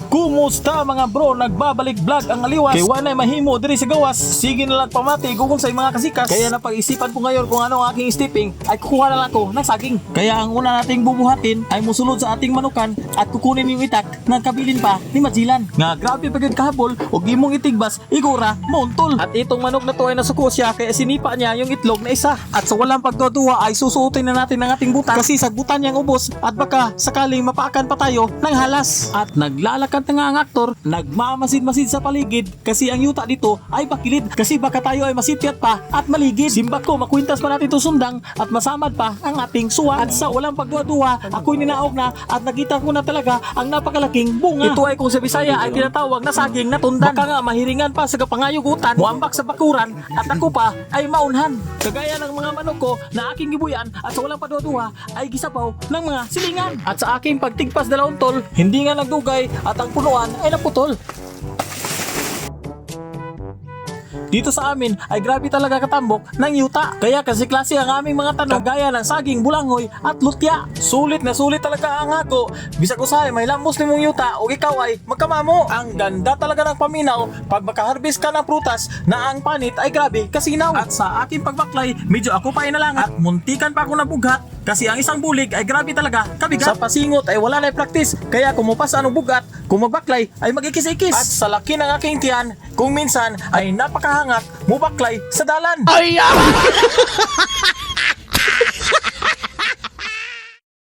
Kumusta mga bro? Nagbabalik vlog ang aliwas. Kay wanay mahimo diri sa gawas. Sige na lang pamati gugol sa mga kasikas. Kaya napag-isipan ko ngayon kung ano ang aking stepping ay kukuha na lang ko ng saging. Kaya ang una nating bubuhatin ay musulod sa ating manukan at kukunin yung itak ng kabilin pa ni Majilan. Nga grabe pagod kahabol o gimong itigbas igura montol. At itong manok na to ay nasuko siya kaya sinipa niya yung itlog na isa. At sa walang pagduduwa ay susuotin na natin ang ating butas kasi sagbutan niyang ubos at baka sakaling mapaakan pa tayo ng halas. At naglalakad na nga ang aktor, nagmamasid-masid sa paligid kasi ang yuta dito ay bakilid kasi baka tayo ay masipyat pa at maligid. Simbak ko makwintas pa natin ito sundang at masamad pa ang ating suwa. At sa walang pagduduwa ako'y ninaog na at nakita ko na talaga ang napakalaking bunga. Ito ay kung sa Bisaya ay tinatawag na saging na tundan. Baka nga mahiringan pa sa kapangayugutan, muambak sa bakuran at ako pa ay maunhan. Kagaya ng mga manok ko na aking gibuyan at sa walang pagduduwa ay gisabaw ng mga silingan. At sa aking pagtigpas dalawang tol, hindi nga nagdugay at ang punuan ay naputol. Dito sa amin ay grabe talaga katambok ng yuta. Kaya kasi klase ang aming mga tanong gaya ng saging, bulanghoy at lutya. Sulit na sulit talaga ang ako. Bisag usahay may lambos ni mong yuta o ikaw ay magkamamo. Ang ganda talaga ng paminaw pag makaharvest ka ng prutas na ang panit ay grabe kasinaw. At sa aking pagbaklay medyo ako pa inalang at muntikan pa ako nabughat kasi ang isang bulig ay grabe talaga kabigat. Sa pasingot ay wala na practice kaya kumupas anong bugat kung magbaklay ay magikis-ikis. At sa laki ng aking tiyan kung minsan ay napakahangak mubaklay sa dalan. Ay!